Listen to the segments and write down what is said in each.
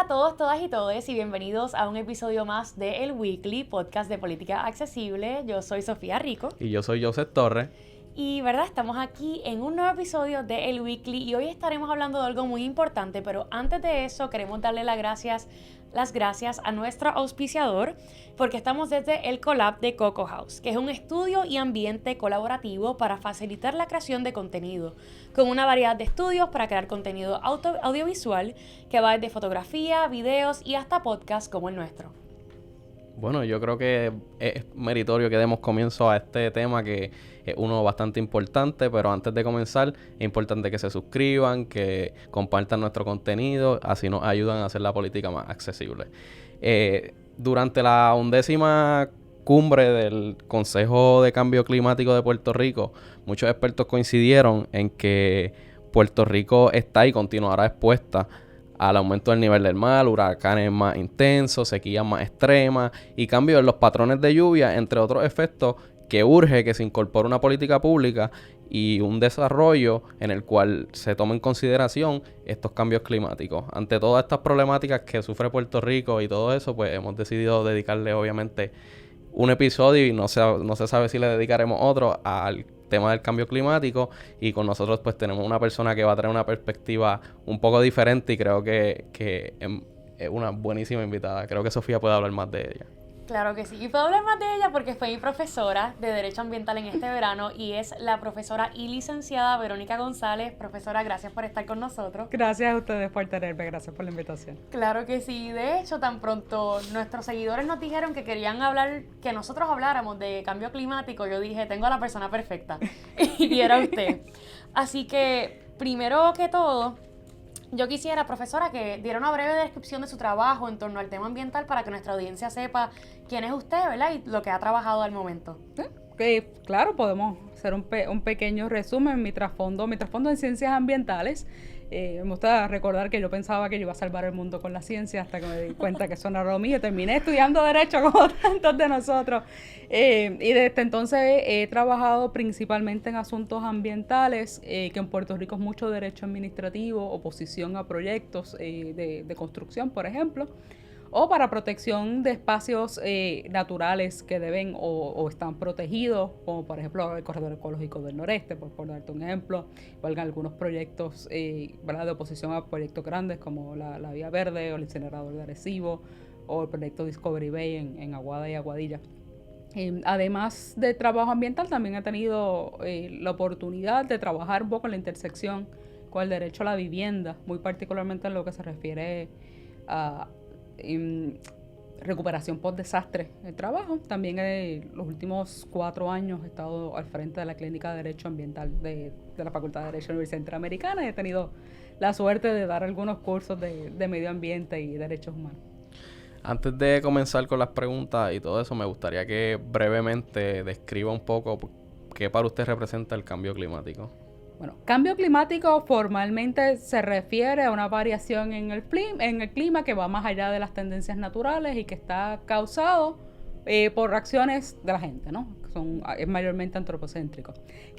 a todos, todas y todes y bienvenidos a un episodio más de El Weekly, podcast de política accesible. Yo soy Sofía Rico. Y yo soy Joseph Torres. Y verdad, estamos aquí en un nuevo episodio de El Weekly y hoy estaremos hablando de algo muy importante, pero antes de eso queremos darle las gracias a nuestro auspiciador porque estamos desde el Collab de Coco House, que es un estudio y ambiente colaborativo para facilitar la creación de contenido, con una variedad de estudios para crear contenido audiovisual que va desde fotografía, videos y hasta podcasts como el nuestro. Bueno, yo creo que es meritorio que demos comienzo a este tema que es uno bastante importante, pero antes de comenzar es importante que se suscriban, que compartan nuestro contenido, así nos ayudan a hacer la política más accesible. Durante la 11ª cumbre del Consejo de Cambio Climático de Puerto Rico, muchos expertos coincidieron en que Puerto Rico está y continuará expuesta al aumento del nivel del mar, huracanes más intensos, sequías más extremas y cambios en los patrones de lluvia, entre otros efectos que urge que se incorpore una política pública y un desarrollo en el cual se tome en consideración estos cambios climáticos. Ante todas estas problemáticas que sufre Puerto Rico y todo eso, pues hemos decidido dedicarle obviamente un episodio y no se sabe si le dedicaremos otro al tema del cambio climático, y con nosotros pues tenemos una persona que va a traer una perspectiva un poco diferente y creo que es una buenísima invitada. Creo que Sofía puede hablar más de ella. Claro que sí, y puedo hablar más de ella porque fue mi profesora de Derecho Ambiental en este verano y es la profesora y licenciada Verónica González. Profesora, gracias por estar con nosotros. Gracias a ustedes por tenerme, gracias por la invitación. Claro que sí, de hecho, tan pronto nuestros seguidores nos dijeron que querían que nosotros habláramos de cambio climático, yo dije, tengo a la persona perfecta, y era usted. Así que, primero que todo, yo quisiera, profesora, que diera una breve descripción de su trabajo en torno al tema ambiental para que nuestra audiencia sepa quién es usted, ¿verdad? Y lo que ha trabajado al momento. Claro, podemos hacer un pequeño resumen. Mi trasfondo en ciencias ambientales. Me gusta recordar que yo pensaba que yo iba a salvar el mundo con la ciencia hasta que me di cuenta que eso no era lo mío. Terminé estudiando Derecho como tantos de nosotros. Y desde entonces he trabajado principalmente en asuntos ambientales, que en Puerto Rico es mucho derecho administrativo, oposición a proyectos de construcción, por ejemplo, o para protección de espacios naturales que deben o están protegidos, como por ejemplo el Corredor Ecológico del Noreste, por darte un ejemplo, valgan algunos proyectos ¿verdad? De oposición a proyectos grandes como la Vía Verde o el incinerador de Arecibo o el proyecto Discovery Bay en Aguada y Aguadilla. Además de trabajo ambiental, también he tenido la oportunidad de trabajar un poco en la intersección con el derecho a la vivienda, muy particularmente en lo que se refiere a recuperación post-desastre de trabajo. También en los últimos 4 años he estado al frente de la Clínica de Derecho Ambiental de la Facultad de Derecho de la Universidad Interamericana y he tenido la suerte de dar algunos cursos de medio ambiente y derechos humanos. Antes de comenzar con las preguntas y todo eso, me gustaría que brevemente describa un poco qué para usted representa el cambio climático. Bueno, cambio climático formalmente se refiere a una variación en el clima que va más allá de las tendencias naturales y que está causado por acciones de la gente, ¿no? Es mayormente antropocéntrico.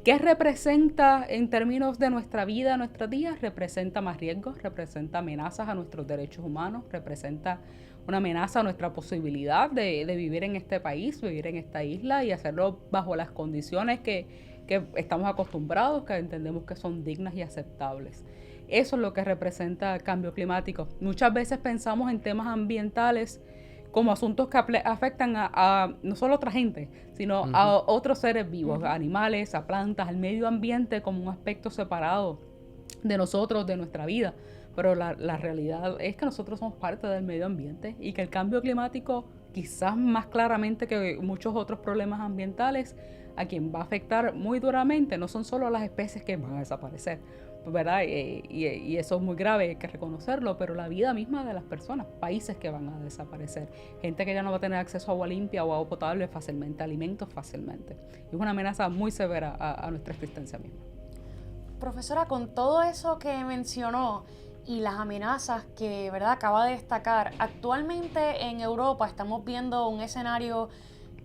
¿Qué representa en términos de nuestra vida, nuestros días? Representa más riesgos, representa amenazas a nuestros derechos humanos, representa una amenaza a nuestra posibilidad de vivir en este país, vivir en esta isla y hacerlo bajo las condiciones que estamos acostumbrados, que entendemos que son dignas y aceptables. Eso es lo que representa el cambio climático. Muchas veces pensamos en temas ambientales como asuntos que afectan a no solo a otra gente, sino a otros seres vivos, a animales, a plantas, al medio ambiente como un aspecto separado de nosotros, de nuestra vida. Pero la realidad es que nosotros somos parte del medio ambiente y que el cambio climático, quizás más claramente que muchos otros problemas ambientales, a quien va a afectar muy duramente no son solo las especies que van a desaparecer, ¿verdad? Y eso es muy grave, hay que reconocerlo, pero la vida misma de las personas, países que van a desaparecer, gente que ya no va a tener acceso a agua limpia o agua potable fácilmente, alimentos fácilmente. Es una amenaza muy severa a nuestra existencia misma. Profesora, con todo eso que mencionó y las amenazas que, ¿verdad?, acaba de destacar, actualmente en Europa estamos viendo un escenario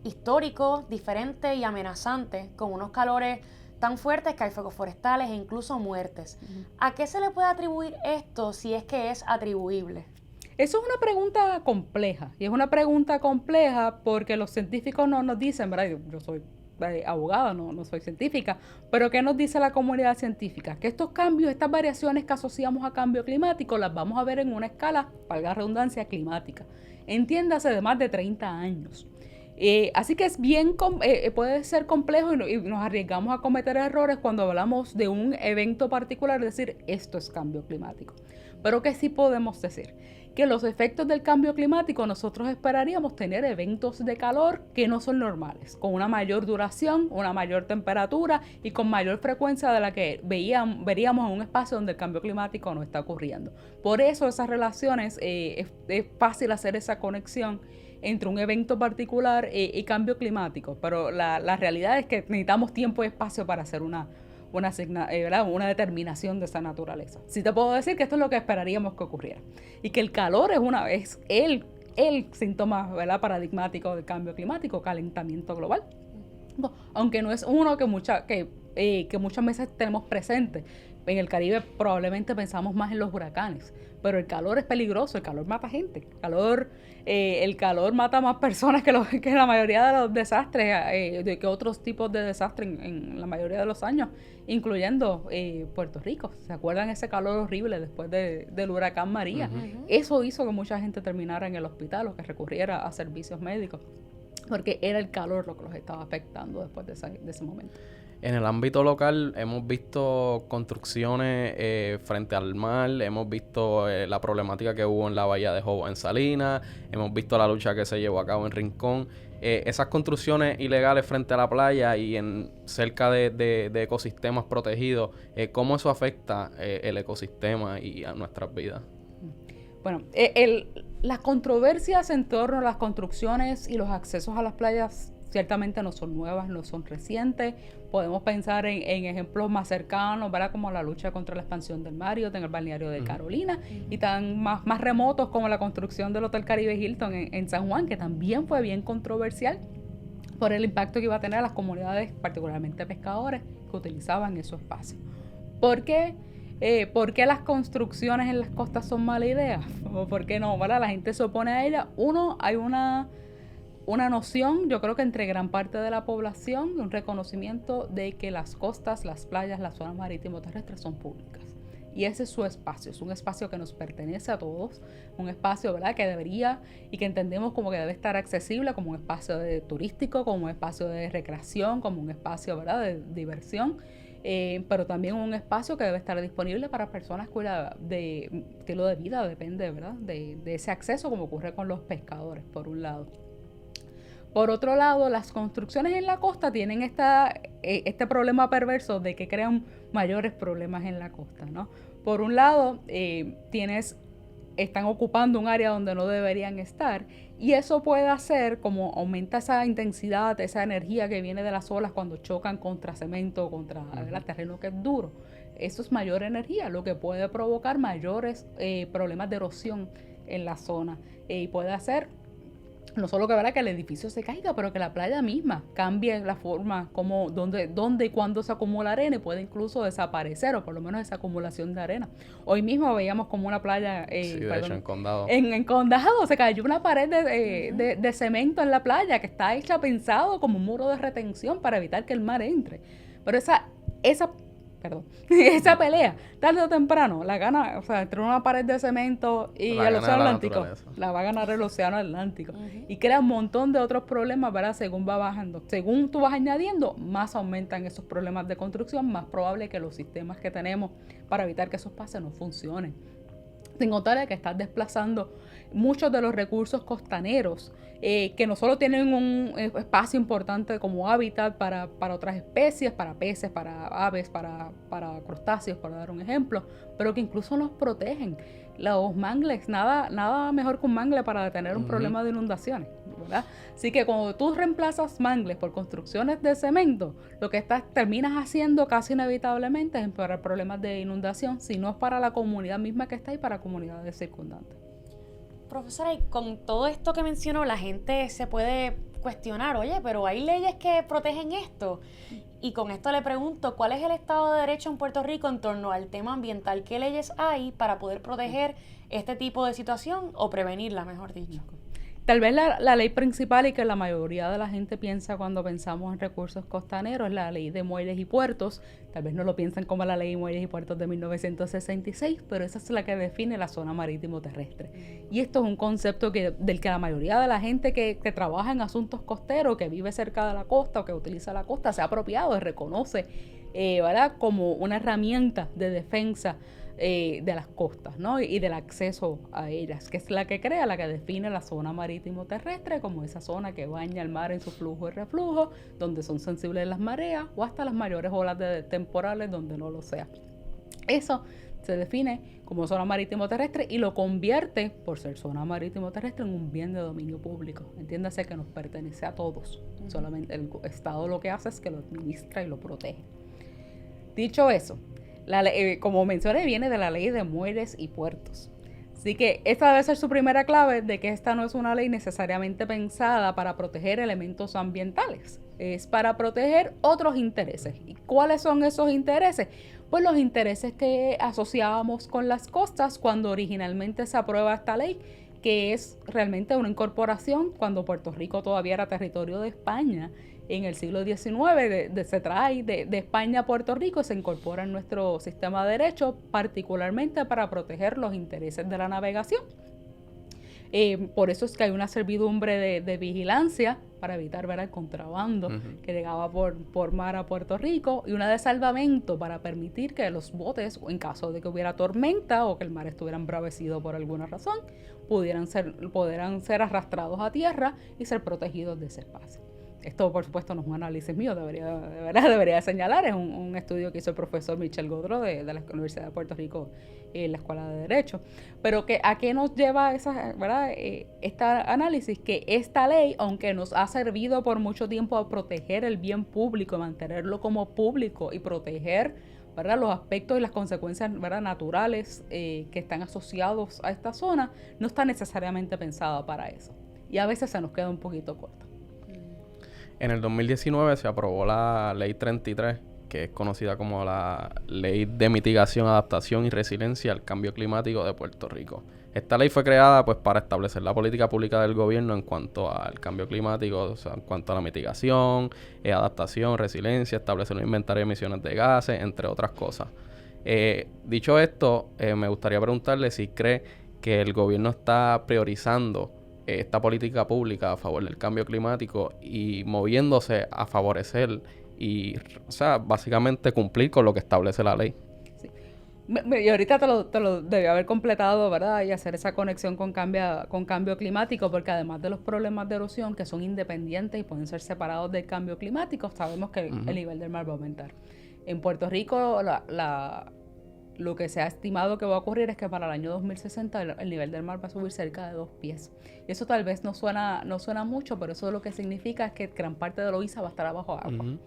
histórico, diferente y amenazante, con unos calores tan fuertes que hay fuegos forestales e incluso muertes. ¿A qué se le puede atribuir esto si es que es atribuible? Eso es una pregunta compleja, y es una pregunta compleja porque los científicos no nos dicen, ¿verdad? Yo soy abogada, no soy científica, pero ¿qué nos dice la comunidad científica? Que estos cambios, estas variaciones que asociamos a cambio climático, las vamos a ver en una escala, valga la redundancia, climática. Entiéndase, de más de 30 años. Así que es bien, puede ser complejo y nos arriesgamos a cometer errores cuando hablamos de un evento particular, es decir, esto es cambio climático. Pero que sí podemos decir que los efectos del cambio climático nosotros esperaríamos tener eventos de calor que no son normales, con una mayor duración, una mayor temperatura y con mayor frecuencia de la que veríamos en un espacio donde el cambio climático no está ocurriendo. Por eso esas relaciones, es fácil hacer esa conexión entre un evento particular y cambio climático, pero la realidad es que necesitamos tiempo y espacio para hacer una determinación de esa naturaleza. Sí te puedo decir que esto es lo que esperaríamos que ocurriera y que el calor es el síntoma, ¿verdad?, paradigmático del cambio climático, calentamiento global. No, aunque no es uno que muchas veces tenemos presente. En el Caribe probablemente pensamos más en los huracanes, pero el calor es peligroso, el calor mata gente, el calor mata más personas que la mayoría de los desastres, que otros tipos de desastres en la mayoría de los años, incluyendo Puerto Rico. ¿Se acuerdan ese calor horrible después del huracán María? Uh-huh. Eso hizo que mucha gente terminara en el hospital o que recurriera a servicios médicos, porque era el calor lo que los estaba afectando después de ese momento. En el ámbito local hemos visto construcciones frente al mar, hemos visto la problemática que hubo en la bahía de Jobo en Salinas, hemos visto la lucha que se llevó a cabo en Rincón. Esas construcciones ilegales frente a la playa y cerca de ecosistemas protegidos, ¿cómo eso afecta el ecosistema y a nuestras vidas? Bueno, las controversias en torno a las construcciones y los accesos a las playas ciertamente no son nuevas, no son recientes. Podemos pensar en ejemplos más cercanos, ¿verdad?, como la lucha contra la expansión del mar en el balneario de Carolina, y tan más remotos como la construcción del Hotel Caribe Hilton en San Juan, que también fue bien controversial por el impacto que iba a tener a las comunidades, particularmente pescadores, que utilizaban esos espacios. ¿Por qué? ¿Por qué las construcciones en las costas son mala idea? ¿O por qué no? ¿Verdad? La gente se opone a ellas. Hay una noción, yo creo que entre gran parte de la población, un reconocimiento de que las costas, las playas, las zonas marítimo-terrestres son públicas. Y ese es su espacio, es un espacio que nos pertenece a todos, un espacio, ¿verdad?, que debería y que entendemos como que debe estar accesible como un espacio turístico, como un espacio de recreación, como un espacio, ¿verdad?, de diversión, pero también un espacio que debe estar disponible para personas cuyo estilo de vida depende, ¿verdad?, de ese acceso, como ocurre con los pescadores, por un lado. Por otro lado, las construcciones en la costa tienen este problema perverso de que crean mayores problemas en la costa, ¿no? Por un lado, están ocupando un área donde no deberían estar, y eso puede hacer, como aumenta esa intensidad, esa energía que viene de las olas cuando chocan contra cemento, contra el terreno que es duro. Eso es mayor energía, lo que puede provocar mayores problemas de erosión en la zona, y puede hacer no solo que el edificio se caiga, pero que la playa misma cambie la forma, dónde y cuándo se acumula arena, y puede incluso desaparecer, o por lo menos esa acumulación de arena. Hoy mismo veíamos como una playa de hecho, en Condado. En Condado se cayó una pared de cemento en la playa que está pensado como un muro de retención para evitar que el mar entre. Pero esa pelea, tarde o temprano, la gana, entre una pared de cemento y el océano Atlántico, la va a ganar el océano Atlántico. Y crea un montón de otros problemas, ¿verdad?, según va bajando. Según tú vas añadiendo, más aumentan esos problemas de construcción, más probable que los sistemas que tenemos para evitar que esos pases no funcionen. Sin contar que estás desplazando muchos de los recursos costaneros, que no solo tienen un espacio importante como hábitat para otras especies, para peces, para aves, para crustáceos, por dar un ejemplo, pero que incluso nos protegen. Los mangles, nada mejor que un mangle para detener un problema de inundaciones, ¿verdad? Así que cuando tú reemplazas mangles por construcciones de cemento, lo que terminas haciendo casi inevitablemente es empeorar problemas de inundación, si no es para la comunidad misma que está y para comunidades circundantes. Profesora, y con todo esto que mencionó, la gente se puede cuestionar, oye, pero hay leyes que protegen esto. Y con esto le pregunto, ¿cuál es el Estado de Derecho en Puerto Rico en torno al tema ambiental? ¿Qué leyes hay para poder proteger este tipo de situación o prevenirla, mejor dicho? Tal vez la ley principal y que la mayoría de la gente piensa cuando pensamos en recursos costaneros es la ley de muelles y puertos. Tal vez no lo piensan como la ley de muelles y puertos de 1966, pero esa es la que define la zona marítimo terrestre. Y esto es un concepto del que la mayoría de la gente que trabaja en asuntos costeros, que vive cerca de la costa o que utiliza la costa, se ha apropiado y reconoce, ¿verdad?, como una herramienta de defensa de las costas, ¿no? Y del acceso a ellas, que es la que crea, la que define la zona marítimo terrestre como esa zona que baña el mar en su flujo y reflujo, donde son sensibles las mareas o hasta las mayores olas temporales donde no lo sea. Eso se define como zona marítimo terrestre y lo convierte, por ser zona marítimo terrestre, en un bien de dominio público. Entiéndase que nos pertenece a todos. Solamente el Estado lo que hace es que lo administra y lo protege. Dicho eso, como mencioné, viene de la ley de muelles y puertos. Así que esta debe ser su primera clave de que esta no es una ley necesariamente pensada para proteger elementos ambientales. Es para proteger otros intereses. ¿Y cuáles son esos intereses? Pues los intereses que asociábamos con las costas cuando originalmente se aprueba esta ley, que es realmente una incorporación cuando Puerto Rico todavía era territorio de España. En el siglo XIX se trae de España a Puerto Rico y se incorpora en nuestro sistema de derecho, particularmente para proteger los intereses de la navegación. Por eso es que hay una servidumbre de vigilancia para evitar ver el contrabando que llegaba por mar a Puerto Rico y una de salvamento para permitir que los botes, en caso de que hubiera tormenta o que el mar estuviera embravecido por alguna razón, pudieran ser arrastrados a tierra y ser protegidos de ese espacio. Esto, por supuesto, no es un análisis mío, debería señalar, es un estudio que hizo el profesor Michel Gaudreau de la Universidad de Puerto Rico en la Escuela de Derecho. Pero ¿a qué nos lleva este análisis? Que esta ley, aunque nos ha servido por mucho tiempo a proteger el bien público, mantenerlo como público y proteger, ¿verdad?, los aspectos y las consecuencias, ¿verdad?, naturales que están asociados a esta zona, no está necesariamente pensada para eso. Y a veces se nos queda un poquito corta. En el 2019 se aprobó la Ley 33, que es conocida como la Ley de Mitigación, Adaptación y Resiliencia al Cambio Climático de Puerto Rico. Esta ley fue creada pues para establecer la política pública del gobierno en cuanto al cambio climático, o sea, en cuanto a la mitigación, adaptación, resiliencia, establecer un inventario de emisiones de gases, entre otras cosas. Dicho esto, me gustaría preguntarle si cree que el gobierno está priorizando esta política pública a favor del cambio climático y moviéndose a favorecer y, o sea, básicamente cumplir con lo que establece la ley. Sí. Y ahorita te lo debí haber completado, ¿verdad? Y hacer esa conexión con cambio climático, porque además de los problemas de erosión, que son independientes y pueden ser separados del cambio climático, sabemos que el nivel del mar va a aumentar. En Puerto Rico, lo que se ha estimado que va a ocurrir es que para el año 2060 el nivel del mar va a subir cerca de 2 pies. Y eso tal vez no suena mucho, pero eso lo que significa es que gran parte de Loíza va a estar abajo agua.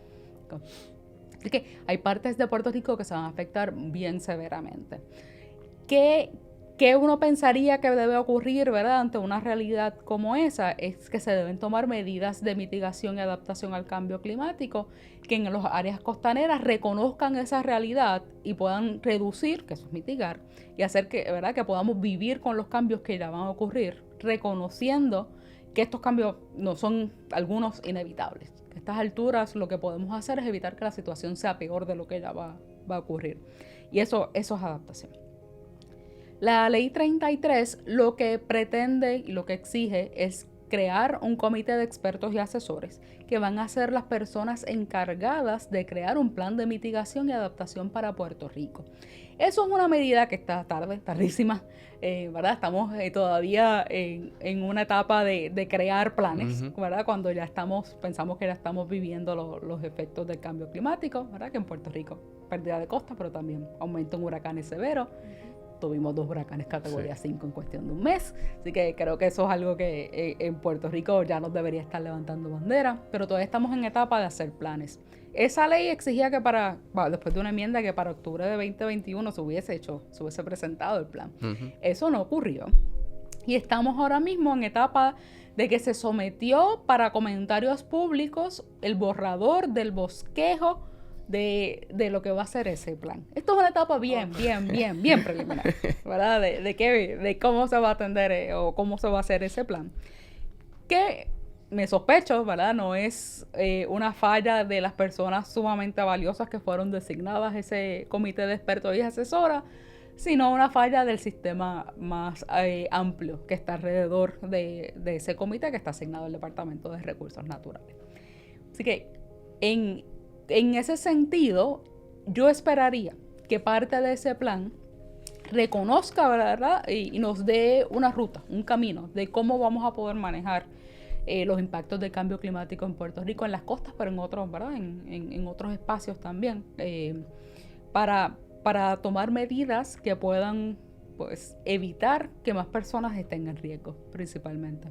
Así que hay partes de Puerto Rico que se van a afectar bien severamente. ¿Qué uno pensaría que debe ocurrir, ¿verdad?, ante una realidad como esa? Es que se deben tomar medidas de mitigación y adaptación al cambio climático que en las áreas costaneras reconozcan esa realidad y puedan reducir, que eso es mitigar, y hacer que, ¿verdad?, que podamos vivir con los cambios que ya van a ocurrir, reconociendo que estos cambios no son algunos inevitables. A estas alturas lo que podemos hacer es evitar que la situación sea peor de lo que ya va a ocurrir. Y eso es adaptación. La Ley 33 lo que pretende y lo que exige es crear un comité de expertos y asesores que van a ser las personas encargadas de crear un plan de mitigación y adaptación para Puerto Rico. Eso es una medida que está tardísima, ¿verdad? Estamos todavía en una etapa de crear planes, ¿verdad? Cuando ya pensamos que ya estamos viviendo los efectos del cambio climático, ¿verdad? Que en Puerto Rico, pérdida de costa, pero también aumento en huracanes severos. Tuvimos 2 huracanes categoría 5 en cuestión de un mes, así que creo que eso es algo que en Puerto Rico ya nos debería estar levantando bandera, pero todavía estamos en etapa de hacer planes. Esa ley exigía que después de una enmienda, que para octubre de 2021 se hubiese presentado el plan. Eso no ocurrió. Y estamos ahora mismo en etapa de que se sometió para comentarios públicos el borrador del bosquejo de lo que va a ser ese plan. Esto es una etapa bien preliminar, ¿verdad? De cómo se va a atender o cómo se va a hacer ese plan. Que me sospecho, ¿verdad? No es una falla de las personas sumamente valiosas que fueron designadas a ese comité de expertos y asesoras, sino una falla del sistema más amplio que está alrededor de ese comité que está asignado al Departamento de Recursos Naturales. Así que en ese sentido, yo esperaría que parte de ese plan reconozca, ¿verdad? Y nos dé una ruta, un camino de cómo vamos a poder manejar los impactos del cambio climático en Puerto Rico, en las costas, pero en otros, ¿verdad? En otros espacios también, para tomar medidas que puedan, pues, evitar que más personas estén en riesgo, principalmente.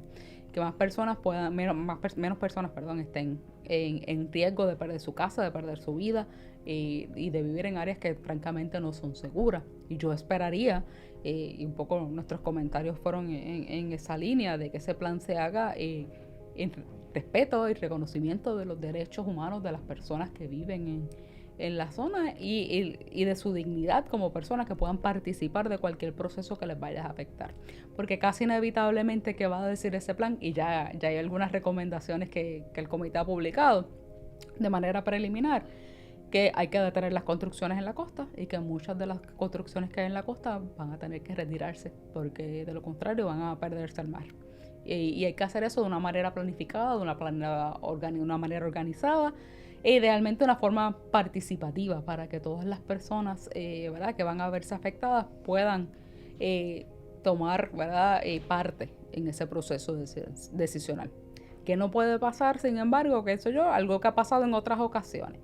Que más personas puedan, menos personas, estén en riesgo de perder su casa, de perder su vida y de vivir en áreas que francamente no son seguras. Y yo esperaría, y un poco nuestros comentarios fueron en esa línea, de que ese plan se haga en respeto y reconocimiento de los derechos humanos de las personas que viven en la zona y de su dignidad como personas que puedan participar de cualquier proceso que les vaya a afectar. Porque casi inevitablemente que va a decir ese plan, y ya hay algunas recomendaciones que el comité ha publicado de manera preliminar, que hay que detener las construcciones en la costa y que muchas de las construcciones que hay en la costa van a tener que retirarse porque de lo contrario van a perderse al mar. Y hay que hacer eso de una manera planificada, de una manera organizada, e idealmente de una forma participativa para que todas las personas ¿verdad? Que van a verse afectadas puedan tomar, ¿verdad? Parte en ese proceso decisional. Que no puede pasar, sin embargo, que eso algo que ha pasado en otras ocasiones,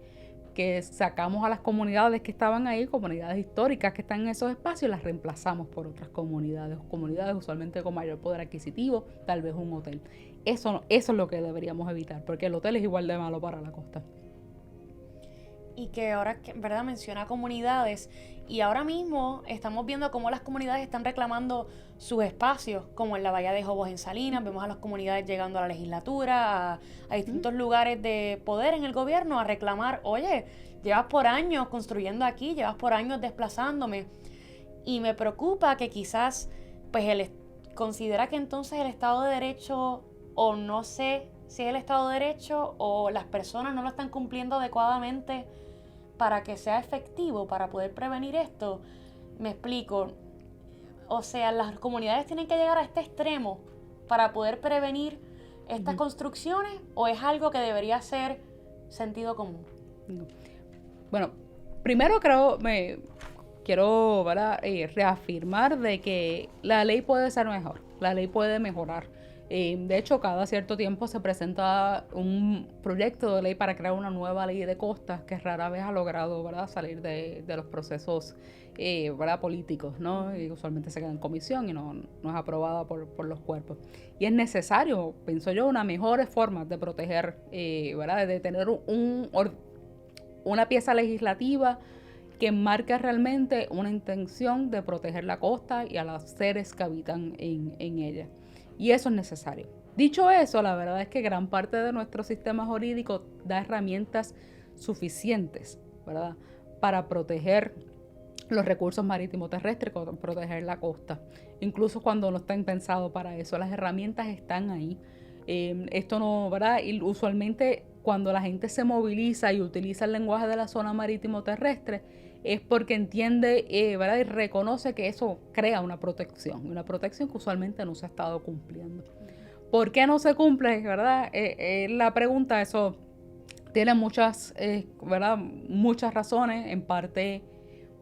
que sacamos a las comunidades que estaban ahí, comunidades históricas que están en esos espacios, y las reemplazamos por otras comunidades usualmente con mayor poder adquisitivo, tal vez un hotel. Eso es lo que deberíamos evitar, porque el hotel es igual de malo para la costa. Y que ahora, ¿verdad? Menciona comunidades, y ahora mismo estamos viendo cómo las comunidades están reclamando sus espacios, como en la Bahía de Jobos en Salinas. Vemos a las comunidades llegando a la legislatura, a distintos lugares de poder en el gobierno a reclamar, oye, llevas por años construyendo aquí, llevas por años desplazándome. Y me preocupa que quizás pues considera que entonces el Estado de Derecho, o no sé si es el Estado de Derecho o las personas no lo están cumpliendo adecuadamente para que sea efectivo, para poder prevenir esto. Me explico. O sea, las comunidades tienen que llegar a este extremo para poder prevenir estas construcciones, o es algo que debería ser sentido común. Bueno, primero quiero ¿verdad? Reafirmar de que la ley puede ser mejor, la ley puede mejorar. De hecho, cada cierto tiempo se presenta un proyecto de ley para crear una nueva ley de costas que rara vez ha logrado, ¿verdad?, salir de los procesos ¿verdad?, políticos, ¿no? Y usualmente se queda en comisión y no es aprobada por los cuerpos. Y es necesario, pienso yo, una mejores formas de proteger, ¿verdad?, de tener una pieza legislativa que marque realmente una intención de proteger la costa y a los seres que habitan en ella. Y eso es necesario. Dicho eso, la verdad es que gran parte de nuestro sistema jurídico da herramientas suficientes, ¿verdad?, para proteger los recursos marítimos terrestres, proteger la costa. Incluso cuando no están pensados para eso, las herramientas están ahí. Esto no, ¿verdad? Y usualmente cuando la gente se moviliza y utiliza el lenguaje de la zona marítimo terrestre, es porque entiende, ¿verdad?, y reconoce que eso crea una protección que usualmente no se ha estado cumpliendo. ¿Por qué no se cumple, verdad? La pregunta, eso tiene muchas, ¿verdad?, muchas razones, en parte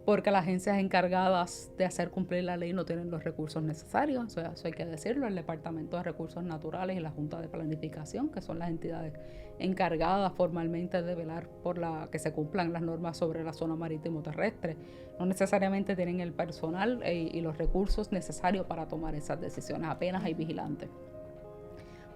porque las agencias encargadas de hacer cumplir la ley no tienen los recursos necesarios, eso hay que decirlo. El Departamento de Recursos Naturales y la Junta de Planificación, que son las entidades encargadas formalmente de velar por que se cumplan las normas sobre la zona marítimo terrestre, no necesariamente tienen el personal y los recursos necesarios para tomar esas decisiones, apenas hay vigilantes.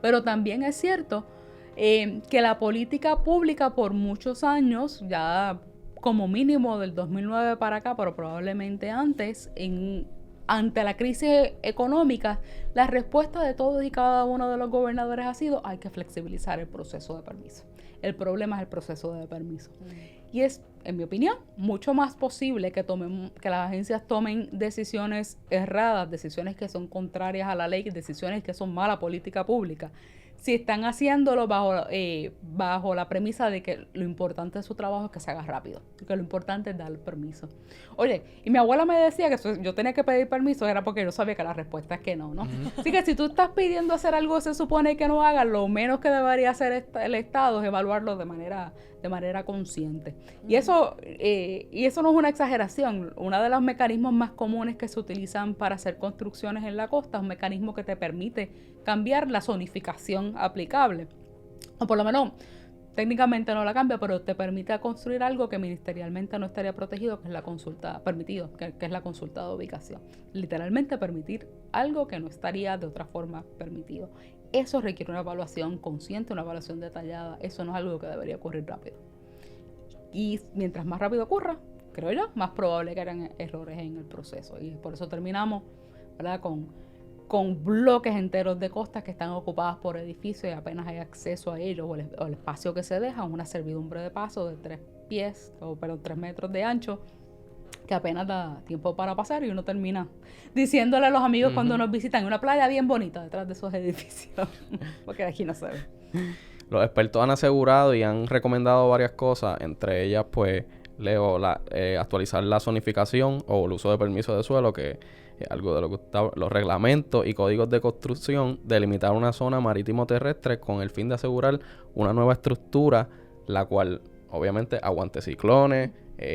Pero también es cierto que la política pública por muchos años, ya como mínimo del 2009 para acá, pero probablemente antes, ante la crisis económica, la respuesta de todos y cada uno de los gobernadores ha sido: hay que flexibilizar el proceso de permiso. El problema es el proceso de permiso. Y es, en mi opinión, mucho más posible que las agencias tomen decisiones erradas, decisiones que son contrarias a la ley, decisiones que son mala política pública, si están haciéndolo bajo la premisa de que lo importante de su trabajo es que se haga rápido, que lo importante es dar permiso. Oye, y mi abuela me decía que yo tenía que pedir permiso, era porque yo sabía que la respuesta es que no, ¿no? Así que si tú estás pidiendo hacer algo que se supone que no hagas, lo menos que debería hacer el Estado es evaluarlo de manera consciente. Y eso no es una exageración. Uno de los mecanismos más comunes que se utilizan para hacer construcciones en la costa es un mecanismo que te permite cambiar la zonificación aplicable. O por lo menos, técnicamente no la cambia, pero te permite construir algo que ministerialmente no estaría protegido, que es la consulta, permitido, que es la consulta de ubicación. Literalmente permitir algo que no estaría de otra forma permitido. Eso requiere una evaluación consciente, una evaluación detallada. Eso no es algo que debería ocurrir rápido. Y mientras más rápido ocurra, creo yo, más probable que hayan errores en el proceso. Y por eso terminamos, ¿verdad?, con bloques enteros de costas que están ocupadas por edificios y apenas hay acceso a ellos, o el espacio que se deja, una servidumbre de paso de 3 metros de ancho, que apenas da tiempo para pasar, y uno termina diciéndole a los amigos cuando nos visitan una playa bien bonita detrás de esos edificios, porque de aquí no se ve. Los expertos han asegurado y han recomendado varias cosas, entre ellas, pues, actualizar la zonificación o el uso de permiso de suelo, que es algo de lo que está, los reglamentos y códigos de construcción, delimitar una zona marítimo-terrestre con el fin de asegurar una nueva estructura, la cual, obviamente, aguante ciclones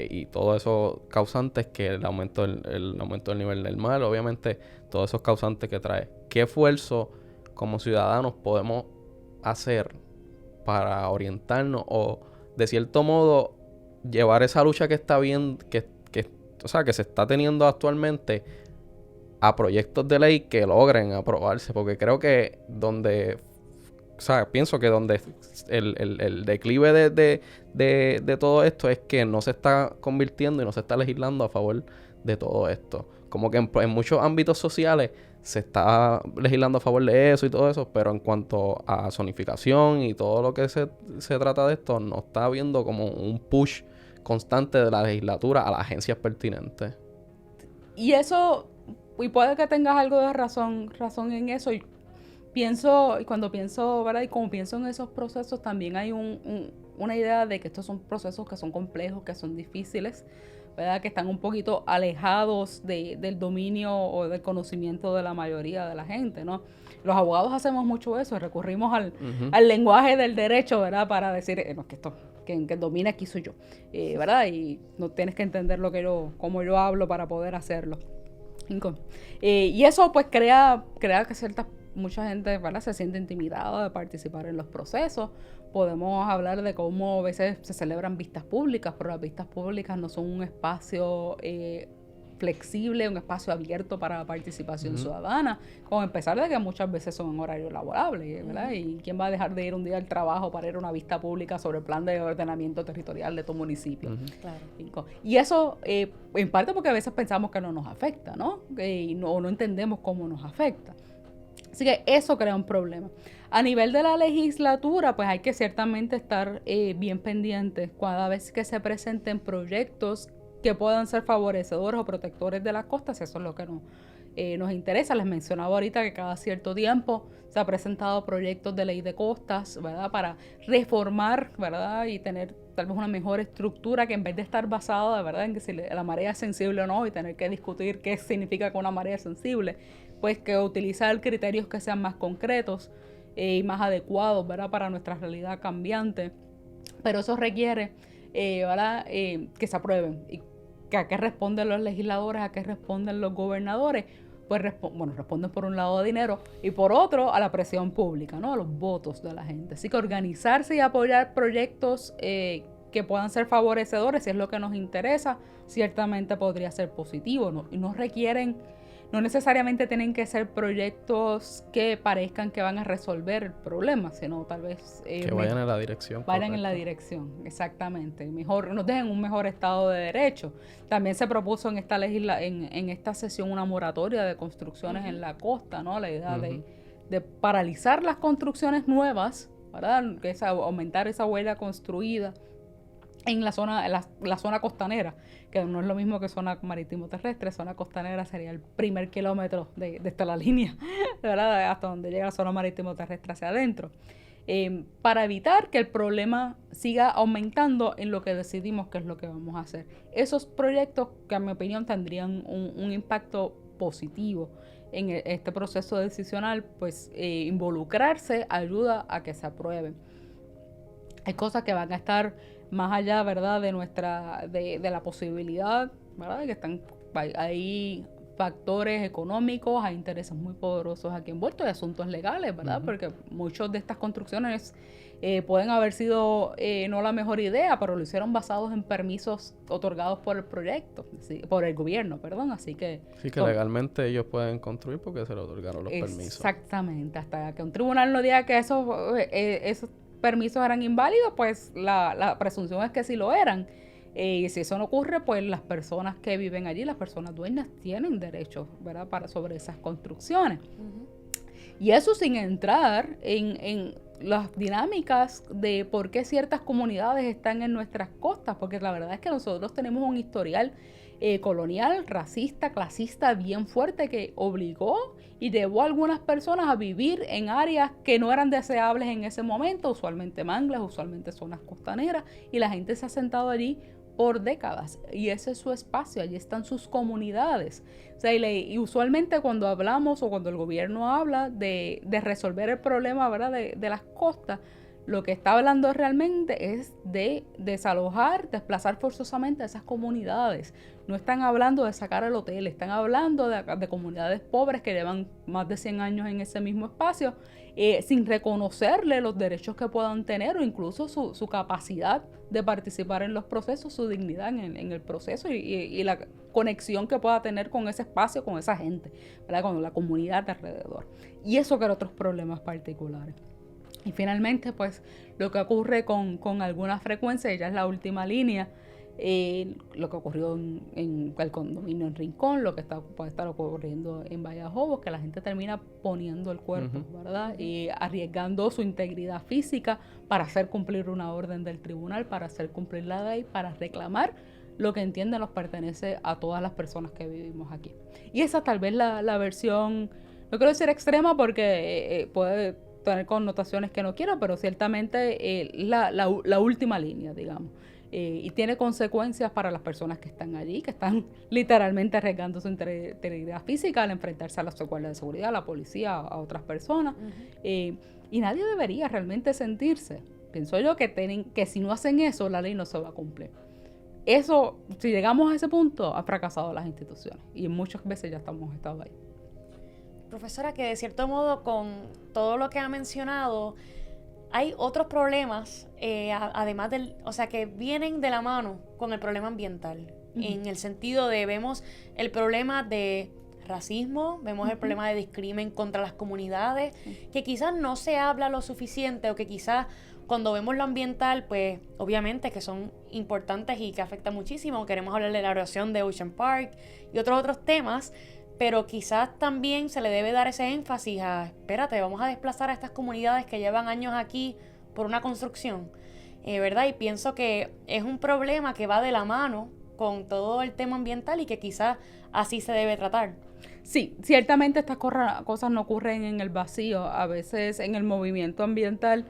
y todos esos causantes que el aumento del nivel del mar, obviamente, todos esos causantes que trae. ¿Qué esfuerzo como ciudadanos podemos hacer para orientarnos o, de cierto modo, llevar esa lucha que está bien, que se está teniendo actualmente, a proyectos de ley que logren aprobarse? Porque creo que pienso que donde el declive de todo esto es que no se está convirtiendo y no se está legislando a favor de todo esto. Como que en muchos ámbitos sociales se está legislando a favor de eso y todo eso, pero en cuanto a zonificación y todo lo que se trata de esto, no está habiendo como un push constante de la legislatura a las agencias pertinentes. Y eso, y puede que tengas algo de razón en eso. Y cuando pienso, ¿verdad? Y como pienso en esos procesos, también hay una idea de que estos son procesos que son complejos, que son difíciles, ¿verdad?, que están un poquito alejados del dominio o del conocimiento de la mayoría de la gente, ¿no? Los abogados hacemos mucho eso, recurrimos al lenguaje del derecho, ¿verdad?, para decir, no, que esto, que domina aquí soy yo, ¿verdad? Y no tienes que entender cómo yo hablo para poder hacerlo. Y eso pues crea que mucha gente, ¿verdad?, se siente intimidada de participar en los procesos. Podemos hablar de cómo a veces se celebran vistas públicas, pero las vistas públicas no son un espacio flexible, un espacio abierto para la participación ciudadana, con empezar de que muchas veces son en horario laborable, ¿verdad? ¿Y quién va a dejar de ir un día al trabajo para ir a una vista pública sobre el plan de ordenamiento territorial de tu municipio? Claro. Y eso, en parte porque a veces pensamos que no nos afecta, ¿no? Y no entendemos cómo nos afecta. Así que eso crea un problema. A nivel de la legislatura, pues hay que ciertamente estar bien pendientes cada vez que se presenten proyectos que puedan ser favorecedores o protectores de las costas. Eso es lo que nos interesa. Les mencionaba ahorita que cada cierto tiempo se ha presentado proyectos de ley de costas, ¿verdad?, para reformar, ¿verdad?, y tener tal vez una mejor estructura, que en vez de estar basada, ¿verdad?, en que si la marea es sensible o no, y tener que discutir qué significa que una marea es sensible, pues que utilizar criterios que sean más concretos y más adecuados, ¿verdad?, para nuestra realidad cambiante. Pero eso requiere, ¿verdad?, que se aprueben. ¿Y a qué responden los legisladores? ¿A qué responden los gobernadores? Pues responden por un lado a dinero y por otro a la presión pública, ¿no?, a los votos de la gente. Así que organizarse y apoyar proyectos que puedan ser favorecedores, si es lo que nos interesa, ciertamente podría ser positivo, ¿no? Y no requieren no necesariamente tienen que ser proyectos que parezcan que van a resolver el problema, sino tal vez que vayan en la dirección. Vayan en la correcta. dirección, exactamente. Mejor, nos dejen un mejor estado de derecho. También se propuso en esta en esta sesión una moratoria de construcciones en la costa, ¿no? La idea de paralizar las construcciones nuevas, ¿verdad? Que aumentar esa huella construida en la zona costanera, que no es lo mismo que zona marítimo terrestre. Zona costanera sería el primer kilómetro de esta la línea, ¿verdad? Hasta donde llega la zona marítimo terrestre hacia adentro. Para evitar que el problema siga aumentando en lo que decidimos que es lo que vamos a hacer. Esos proyectos que en mi opinión tendrían un impacto positivo en este proceso decisional, pues involucrarse ayuda a que se aprueben. Hay cosas que van a estar más allá, ¿verdad?, de la posibilidad, ¿verdad?, de que hay factores económicos, hay intereses muy poderosos aquí envueltos, y asuntos legales, ¿verdad? Porque muchas de estas construcciones pueden haber sido no la mejor idea, pero lo hicieron basados en permisos otorgados por el proyecto, ¿sí? Por el gobierno, perdón, así que... Sí, que legalmente ellos pueden construir porque se le otorgaron los permisos. Exactamente, hasta que un tribunal no diga que esos permisos eran inválidos, pues la presunción es que sí lo eran. Y si eso no ocurre, pues las personas que viven allí, las personas dueñas, tienen derechos, ¿verdad?, sobre esas construcciones. Y eso sin entrar en las dinámicas de por qué ciertas comunidades están en nuestras costas, porque la verdad es que nosotros tenemos un historial colonial, racista, clasista bien fuerte que obligó y llevó a algunas personas a vivir en áreas que no eran deseables en ese momento, usualmente manglas, usualmente zonas costaneras, y la gente se ha sentado allí por décadas, y ese es su espacio, allí están sus comunidades. O sea, y usualmente cuando hablamos o cuando el gobierno habla de resolver el problema, ¿verdad?, de las costas, lo que está hablando realmente es de desalojar, desplazar forzosamente a esas comunidades. No están hablando de sacar el hotel, están hablando de comunidades pobres que llevan más de 100 años en ese mismo espacio, sin reconocerle los derechos que puedan tener o incluso su capacidad de participar en los procesos, su dignidad en el proceso y la conexión que pueda tener con ese espacio, con esa gente, ¿verdad?, con la comunidad de alrededor. Y eso crea otros problemas particulares. Y finalmente, pues, lo que ocurre con alguna frecuencia, ya es la última línea, lo que ocurrió en el condominio en Rincón, lo que puede estar ocurriendo en Vallajobos, que la gente termina poniendo el cuerpo, ¿verdad?, y arriesgando su integridad física para hacer cumplir una orden del tribunal, para hacer cumplir la ley, para reclamar lo que entienden nos pertenece a todas las personas que vivimos aquí. Y esa tal vez la versión, no quiero decir extrema porque puede tener connotaciones que no quiero, pero ciertamente la última línea, digamos. Y tiene consecuencias para las personas que están allí, que están literalmente arriesgando su integridad física al enfrentarse a los guardias de seguridad, a la policía, a otras personas. Y nadie debería realmente sentirse. Pienso yo que si no hacen eso, la ley no se va a cumplir. Eso, si llegamos a ese punto, ha fracasado las instituciones. Y muchas veces ya hemos estado ahí. Profesora, que de cierto modo con todo lo que ha mencionado, hay otros problemas, además o sea, que vienen de la mano con el problema ambiental, en el sentido de vemos el problema de racismo, vemos el problema de discrimen contra las comunidades, que quizás no se habla lo suficiente o que quizás cuando vemos lo ambiental, pues obviamente que son importantes y que afectan muchísimo. Queremos hablar de la erosión de Ocean Park y otros temas, pero quizás también se le debe dar ese énfasis a, espérate, vamos a desplazar a estas comunidades que llevan años aquí por una construcción, ¿verdad? Y pienso que es un problema que va de la mano con todo el tema ambiental y que quizás así se debe tratar. Sí, ciertamente estas cosas no ocurren en el vacío. A veces en el movimiento ambiental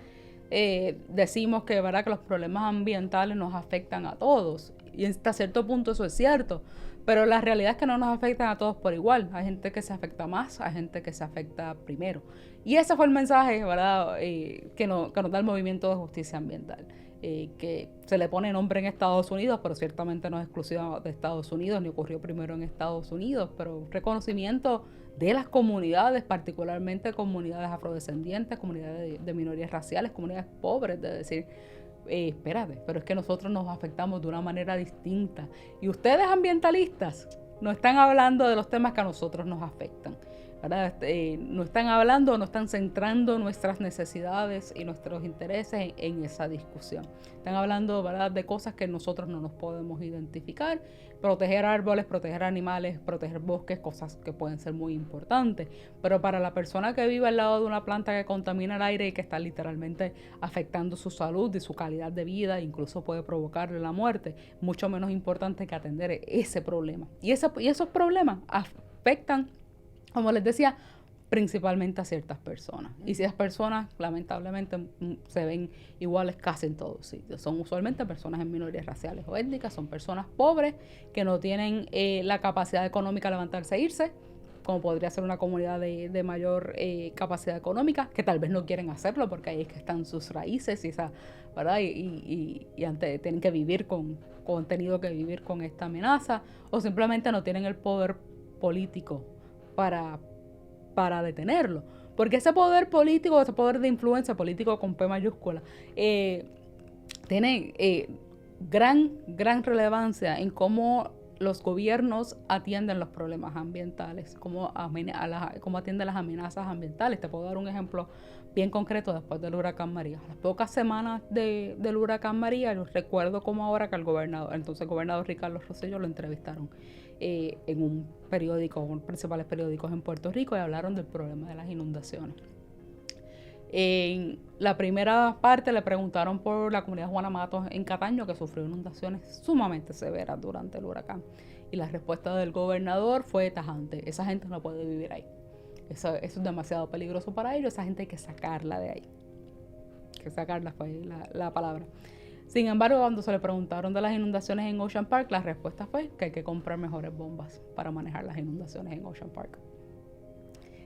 decimos que, ¿verdad?, que los problemas ambientales nos afectan a todos. Y hasta cierto punto eso es cierto. Pero la realidad es que no nos afectan a todos por igual. Hay gente que se afecta más, hay gente que se afecta primero. Y ese fue el mensaje, ¿verdad?, que nos da el movimiento de justicia ambiental. Que se le pone nombre en Estados Unidos, pero ciertamente no es exclusiva de Estados Unidos, ni ocurrió primero en Estados Unidos, pero reconocimiento de las comunidades, particularmente comunidades afrodescendientes, comunidades de minorías raciales, comunidades pobres, de decir, espérate, pero es que nosotros nos afectamos de una manera distinta. Y ustedes ambientalistas, no están hablando de los temas que a nosotros nos afectan, ¿verdad? No están hablando, no están centrando nuestras necesidades y nuestros intereses en esa discusión. Están hablando, ¿verdad?, de cosas que nosotros no nos podemos identificar. Proteger árboles, proteger animales, proteger bosques, cosas que pueden ser muy importantes. Pero para la persona que vive al lado de una planta que contamina el aire y que está literalmente afectando su salud y su calidad de vida, incluso puede provocarle la muerte, mucho menos importante que atender ese problema. Y esos problemas afectan, como les decía, principalmente a ciertas personas. Y esas personas, lamentablemente, se ven iguales casi en todos sitios. Son usualmente personas en minorías raciales o étnicas, son personas pobres que no tienen la capacidad económica de levantarse e irse, como podría ser una comunidad de mayor capacidad económica, que tal vez no quieren hacerlo porque ahí es que están sus raíces y esa, ¿verdad? Y antes tienen que vivir han tenido que vivir con esta amenaza, o simplemente no tienen el poder político para detenerlo. Porque ese poder político, ese poder de influencia político con P mayúscula, tiene gran relevancia en cómo los gobiernos atienden los problemas ambientales, cómo atienden las amenazas ambientales. Te puedo dar un ejemplo bien concreto después del huracán María. A las pocas semanas del huracán María, yo recuerdo como ahora que el gobernador Ricardo Rosselló lo entrevistaron en un periódico, uno de los principales periódicos en Puerto Rico, y hablaron del problema de las inundaciones. En la primera parte le preguntaron por la comunidad Juana Matos en Cataño, que sufrió inundaciones sumamente severas durante el huracán. Y la respuesta del gobernador fue tajante: esa gente no puede vivir ahí. Eso es demasiado peligroso para ellos, esa gente hay que sacarla de ahí. Que sacarla fue la palabra. Sin embargo, cuando se le preguntaron de las inundaciones en Ocean Park, la respuesta fue que hay que comprar mejores bombas para manejar las inundaciones en Ocean Park.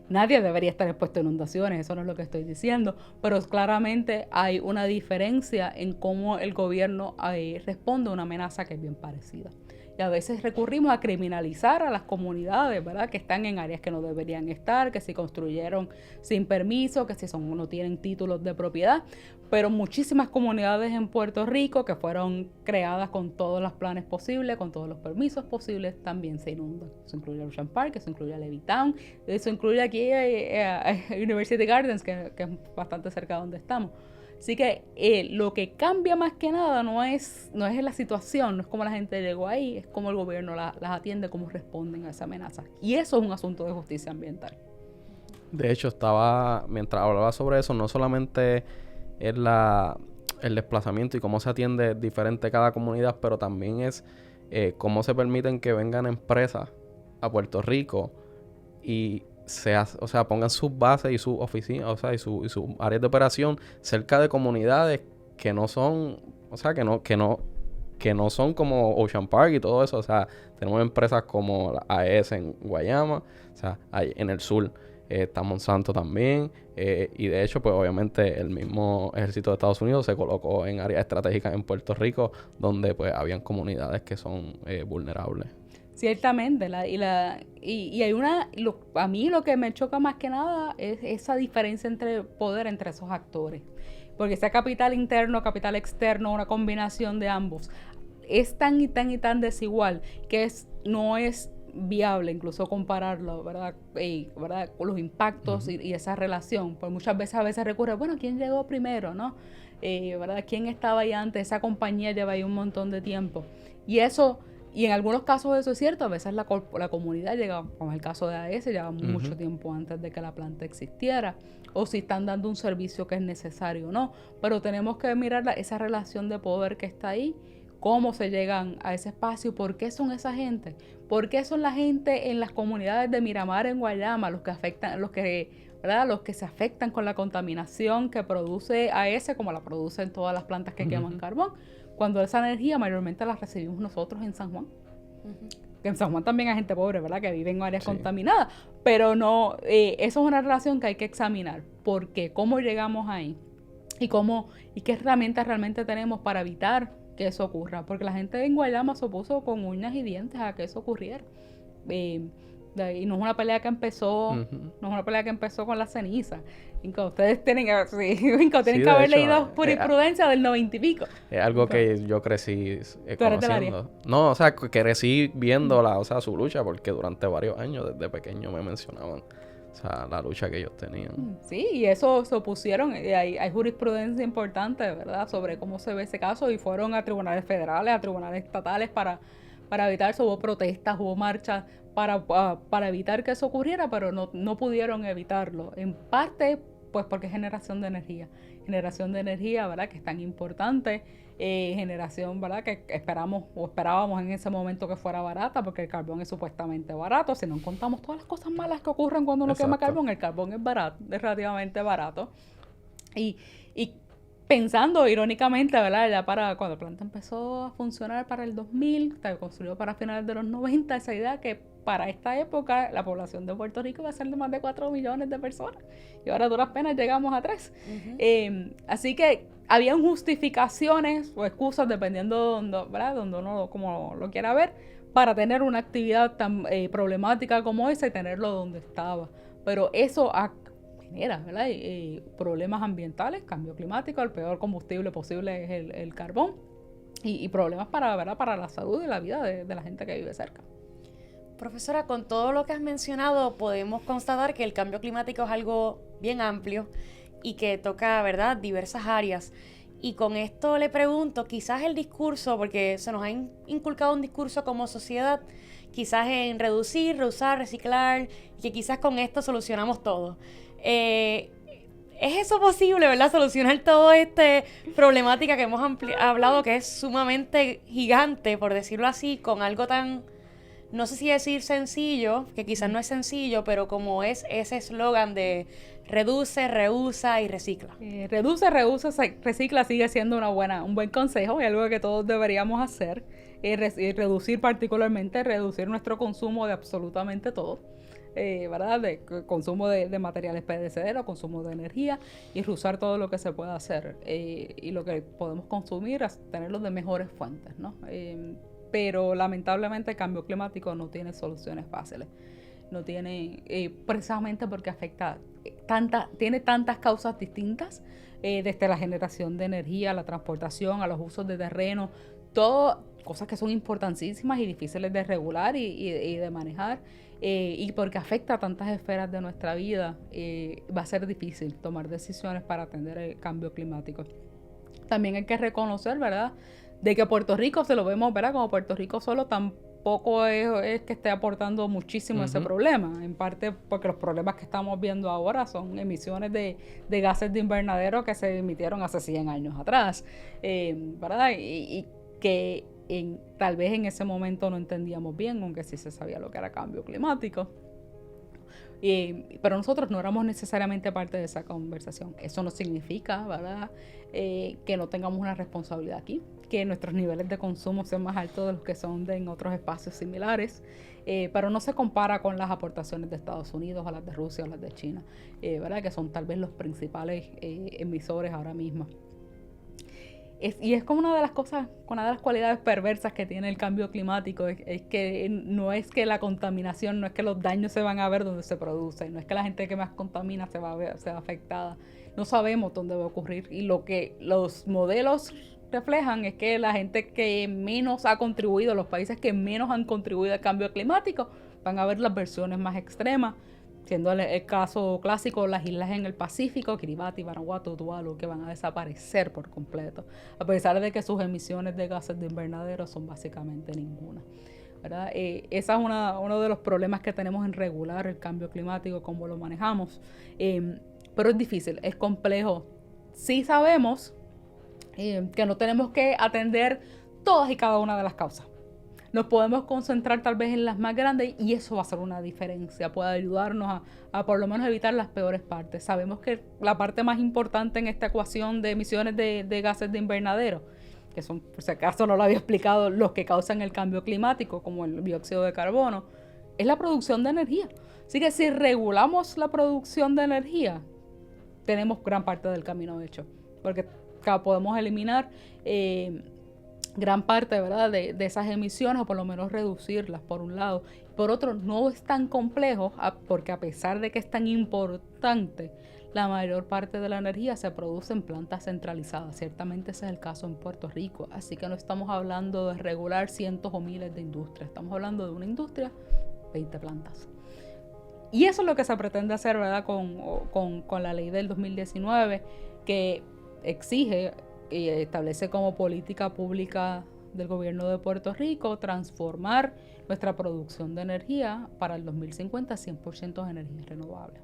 Nadie debería estar expuesto a inundaciones, eso no es lo que estoy diciendo, pero claramente hay una diferencia en cómo el gobierno responde a una amenaza que es bien parecida. Y a veces recurrimos a criminalizar a las comunidades, ¿verdad?, que están en áreas que no deberían estar, que si construyeron sin permiso, que si no tienen títulos de propiedad. Pero muchísimas comunidades en Puerto Rico que fueron creadas con todos los planes posibles, con todos los permisos posibles, también se inundan. Eso incluye Ocean Park, eso incluye Levittown, eso incluye aquí University Gardens, que es bastante cerca de donde estamos. Así que lo que cambia más que nada no es la situación, no es cómo la gente llegó ahí, es cómo el gobierno las atiende, cómo responden a esa amenaza. Y eso es un asunto de justicia ambiental. De hecho, mientras hablaba sobre eso, no solamente es el desplazamiento y cómo se atiende diferente cada comunidad, pero también es cómo se permiten que vengan empresas a Puerto Rico y pongan sus bases y sus oficinas, y sus áreas de operación cerca de comunidades que no son, que no son como Ocean Park y todo eso. O sea, tenemos empresas como la AES en Guayama, o sea, en el sur está Monsanto también, y de hecho, pues obviamente el mismo ejército de Estados Unidos se colocó en áreas estratégicas en Puerto Rico donde pues habían comunidades que son vulnerables. Ciertamente, a mí lo que me choca más que nada es esa diferencia entre poder entre esos actores, porque sea capital interno, capital externo, una combinación de ambos, es tan y tan desigual que no es viable incluso compararlo, ¿verdad? Con los impactos y esa relación, pues muchas veces recurre, bueno, ¿quién llegó primero, no? ¿Verdad? ¿Quién estaba ahí antes? Esa compañía lleva ahí un montón de tiempo, y en algunos casos eso es cierto. A veces la comunidad llega, como es el caso de AES, lleva mucho tiempo antes de que la planta existiera, o si están dando un servicio que es necesario o no, pero tenemos que mirar esa relación de poder que está ahí, cómo se llegan a ese espacio, por qué son esa gente, por qué son la gente en las comunidades de Miramar, en Guayama, los que se afectan con la contaminación que produce AES, como la producen todas las plantas que queman carbón, cuando esa energía mayormente la recibimos nosotros en San Juan. Que en San Juan también hay gente pobre, ¿verdad?, que vive en áreas contaminadas, pero no, eso es una relación que hay que examinar. ¿Por qué? ¿Cómo llegamos ahí? ¿Y qué herramientas realmente tenemos para evitar que eso ocurra? Porque la gente en Guayama se opuso con uñas y dientes a que eso ocurriera. Y no es una pelea que empezó, Ujú. no es una pelea que empezó con la ceniza. Inca, ustedes tienen que, Inca, tienen Sí, que de haber hecho, leído jurisprudencia del 90 y pico. es algo Inca. que yo crecí Tú eres del área. conociendo. No, o sea, que crecí viéndola, o sea, su lucha, porque durante varios años, desde pequeño, me mencionaban, o sea, la lucha que ellos tenían. Sí, y eso se opusieron, y hay jurisprudencia importante, ¿verdad?, sobre cómo se ve ese caso, y fueron a tribunales federales, a tribunales estatales para evitar eso. Hubo protestas, hubo marchas para evitar que eso ocurriera, pero no pudieron evitarlo. En parte, pues porque es generación de energía, ¿verdad?, que es tan importante. Generación, ¿verdad?, que esperábamos en ese momento que fuera barata, porque el carbón es supuestamente barato. Si no contamos todas las cosas malas que ocurren cuando uno quema carbón, el carbón es barato, es relativamente barato. Y pensando irónicamente, ¿verdad?, ya para cuando la planta empezó a funcionar para el 2000, se construyó para finales de los 90, esa idea que para esta época la población de Puerto Rico iba a ser de más de 4 millones de personas, y ahora a duras penas llegamos a 3. Así que habían justificaciones o excusas, dependiendo ¿verdad?, donde uno como lo quiera ver, para tener una actividad tan problemática como esa y tenerlo donde estaba. Pero eso genera, ¿verdad?, problemas ambientales, cambio climático. El peor combustible posible es el carbón, y problemas ¿verdad?, para la salud y la vida de la gente que vive cerca. Profesora, con todo lo que has mencionado, podemos constatar que el cambio climático es algo bien amplio y que toca, ¿verdad?, diversas áreas. Y con esto le pregunto, quizás el discurso, porque se nos ha inculcado un discurso como sociedad, quizás en reducir, reusar, reciclar, y que quizás con esto solucionamos todo. ¿Es eso posible, verdad? Solucionar toda esta problemática que hemos hablado, que es sumamente gigante, por decirlo así, con algo tan, no sé si decir sencillo, que quizás no es sencillo, pero como es ese eslogan de reduce, reusa y recicla. Reduce, reusa, recicla sigue siendo un buen consejo y algo que todos deberíamos hacer. Reducir, particularmente, reducir nuestro consumo de absolutamente todo. ¿Verdad? De consumo de materiales perecederos, consumo de energía, y reusar todo lo que se pueda hacer, y lo que podemos consumir, tenerlo de mejores fuentes, ¿no? Pero lamentablemente el cambio climático no tiene soluciones fáciles. No tiene, precisamente porque tiene tantas causas distintas, desde la generación de energía, la transportación, a los usos de terreno, todo cosas que son importantísimas y difíciles de regular y de manejar, y porque afecta a tantas esferas de nuestra vida, va a ser difícil tomar decisiones para atender el cambio climático. También hay que reconocer, ¿verdad?, de que Puerto Rico, se lo vemos, ¿verdad?, como Puerto Rico solo tampoco es que esté aportando muchísimo a ese problema, en parte porque los problemas que estamos viendo ahora son emisiones de gases de invernadero que se emitieron hace 100 años atrás, ¿verdad?, y que tal vez en ese momento no entendíamos bien, aunque sí se sabía lo que era cambio climático. Pero nosotros no éramos necesariamente parte de esa conversación. Eso no significa, ¿verdad?, que no tengamos una responsabilidad aquí, que nuestros niveles de consumo sean más altos de los que son en otros espacios similares, pero no se compara con las aportaciones de Estados Unidos, o las de Rusia, o las de China, ¿verdad?, que son tal vez los principales emisores ahora mismo. Y es como una de las cualidades perversas que tiene el cambio climático, es que no es que la contaminación, no es que los daños se van a ver donde se produce, no es que la gente que más contamina se va afectada. No sabemos dónde va a ocurrir, y lo que los modelos reflejan es que la gente que menos ha contribuido, los países que menos han contribuido al cambio climático, van a ver las versiones más extremas, siendo el caso clásico las islas en el Pacífico, Kiribati, Vanuatu, Tuvalu, que van a desaparecer por completo, a pesar de que sus emisiones de gases de invernadero son básicamente ninguna, ¿verdad? Ese es uno de los problemas que tenemos en regular el cambio climático, cómo lo manejamos, pero es difícil, es complejo. Sí sabemos que no tenemos que atender todas y cada una de las causas. Nos podemos concentrar tal vez en las más grandes, y eso va a ser una diferencia, puede ayudarnos a por lo menos evitar las peores partes. Sabemos que la parte más importante en esta ecuación de emisiones de gases de invernadero, que son, por si acaso no lo había explicado, los que causan el cambio climático, como el dióxido de carbono, es la producción de energía. Así que si regulamos la producción de energía, tenemos gran parte del camino hecho, porque podemos eliminar gran parte, ¿verdad?, de esas emisiones, o por lo menos reducirlas, por un lado. Por otro, no es tan complejo, porque a pesar de que es tan importante, la mayor parte de la energía se produce en plantas centralizadas. Ciertamente ese es el caso en Puerto Rico. Así que no estamos hablando de regular cientos o miles de industrias. Estamos hablando de una industria, 20 plantas. Y eso es lo que se pretende hacer, ¿verdad?, con la ley del 2019, que exige y establece como política pública del gobierno de Puerto Rico transformar nuestra producción de energía para el 2050 100% de energía renovable.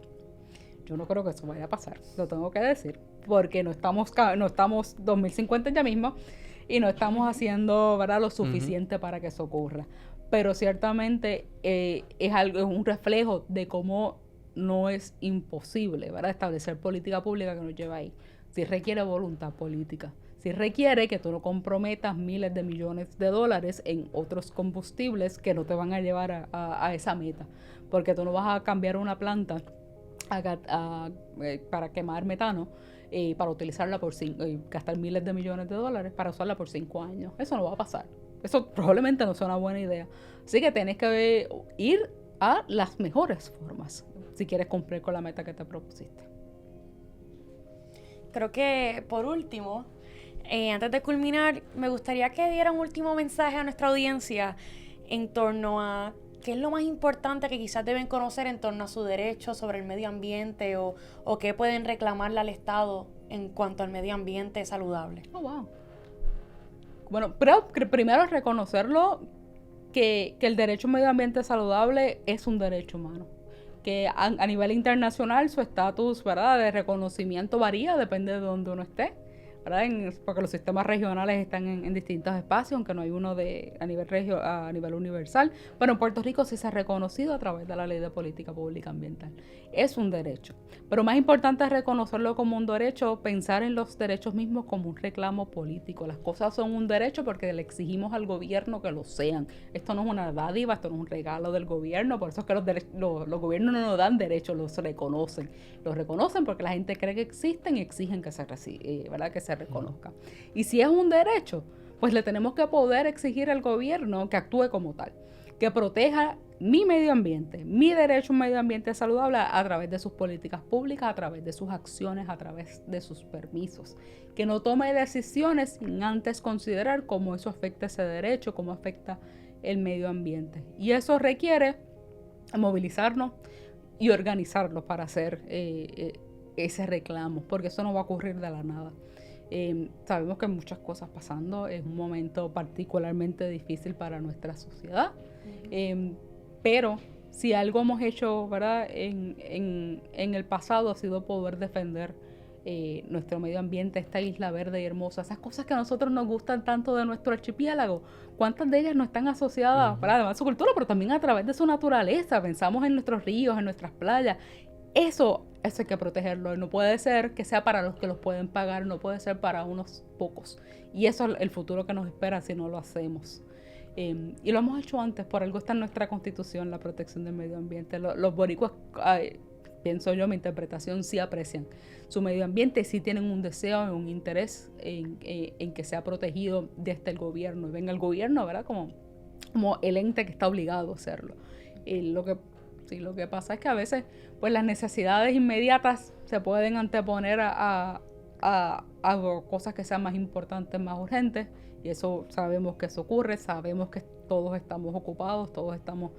Yo no creo que eso vaya a pasar, lo tengo que decir, porque no estamos 2050 ya mismo y no estamos haciendo, ¿verdad?, lo suficiente para que eso ocurra. Pero ciertamente es un reflejo de cómo no es imposible, ¿verdad?, establecer política pública que nos lleve ahí. Sí requiere voluntad política, sí requiere que tú no comprometas miles de millones de dólares en otros combustibles que no te van a llevar a esa meta, porque tú no vas a cambiar una planta para quemar metano, para utilizarla gastar miles de millones de dólares para usarla por 5 años. Eso no va a pasar. Eso probablemente no sea una buena idea. Así que tienes que ir a las mejores formas si quieres cumplir con la meta que te propusiste. Creo que por último, antes de culminar, me gustaría que diera un último mensaje a nuestra audiencia en torno a qué es lo más importante que quizás deben conocer en torno a su derecho sobre el medio ambiente o qué pueden reclamarle al Estado en cuanto al medio ambiente saludable. Oh, wow. Bueno, pero primero reconocerlo que el derecho a un medio ambiente saludable es un derecho humano. Que a nivel internacional su estatus, ¿verdad?, de reconocimiento varía, depende de donde uno esté, ¿verdad? Porque los sistemas regionales están en distintos espacios, aunque no hay uno a nivel universal. Pero en Puerto Rico sí se ha reconocido a través de la Ley de Política Pública Ambiental. Es un derecho. Pero más importante es reconocerlo como un derecho, pensar en los derechos mismos como un reclamo político. Las cosas son un derecho porque le exigimos al gobierno que lo sean. Esto no es una dádiva, esto no es un regalo del gobierno. Por eso es que los gobiernos no nos dan derechos, los reconocen. Los reconocen porque la gente cree que existen y exigen que ¿verdad?, que se reconozca. Y si es un derecho, pues le tenemos que poder exigir al gobierno que actúe como tal, que proteja mi medio ambiente, mi derecho a un medio ambiente saludable a través de sus políticas públicas, a través de sus acciones, a través de sus permisos, que no tome decisiones sin antes considerar cómo eso afecta ese derecho, cómo afecta el medio ambiente. Y eso requiere movilizarnos y organizarnos para hacer ese reclamo, porque eso no va a ocurrir de la nada. Sabemos que hay muchas cosas pasando, es un momento particularmente difícil para nuestra sociedad, pero si algo hemos hecho, ¿verdad?, en el pasado ha sido poder defender nuestro medio ambiente, esta isla verde y hermosa, esas cosas que a nosotros nos gustan tanto de nuestro archipiélago. ¿Cuántas de ellas no están asociadas, ¿verdad?, además de su cultura, pero también a través de su naturaleza? Pensamos en nuestros ríos, en nuestras playas. Eso hay que protegerlo, y no puede ser que sea para los que los pueden pagar, no puede ser para unos pocos. Y eso es el futuro que nos espera si no lo hacemos. Y lo hemos hecho antes, por algo está en nuestra Constitución la protección del medio ambiente. Los boricuas, pienso yo, mi interpretación, sí aprecian su medio ambiente, sí tienen un deseo, un interés en que sea protegido desde el gobierno. Y venga el gobierno, ¿verdad?, como el ente que está obligado a hacerlo. Lo que pasa es que a veces pues las necesidades inmediatas se pueden anteponer a cosas que sean más importantes, más urgentes, y eso sabemos que eso ocurre, sabemos que todos estamos ocupados, todos estamos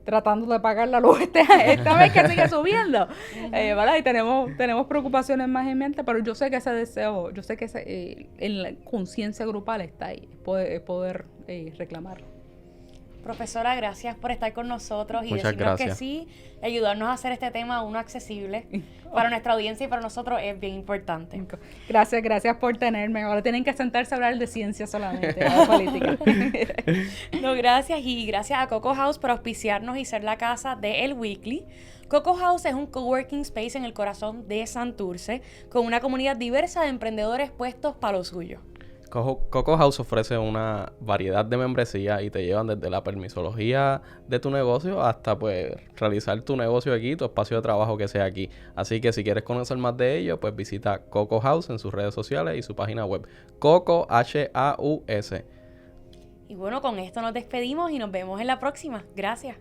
tratando de pagar la luz esta vez que sigue subiendo, ¿verdad? Y tenemos preocupaciones más en mente, pero yo sé que ese deseo, yo sé que en la conciencia grupal está ahí, poder reclamarlo. Profesora, gracias por estar con nosotros y Muchas decirnos gracias. que sí, ayudarnos a hacer este tema uno accesible para nuestra audiencia y para nosotros es bien importante. Gracias por tenerme. Ahora tienen que sentarse a hablar de ciencia solamente, no de política. No, gracias, y gracias a Coco House por auspiciarnos y ser la casa de El Weekly. Coco House es un coworking space en el corazón de Santurce con una comunidad diversa de emprendedores puestos para lo suyo. Coco House ofrece una variedad de membresías y te llevan desde la permisología de tu negocio hasta pues realizar tu negocio aquí, tu espacio de trabajo que sea aquí. Así que si quieres conocer más de ello, pues visita Coco House en sus redes sociales y su página web, Coco House. Y bueno, con esto nos despedimos y nos vemos en la próxima. Gracias.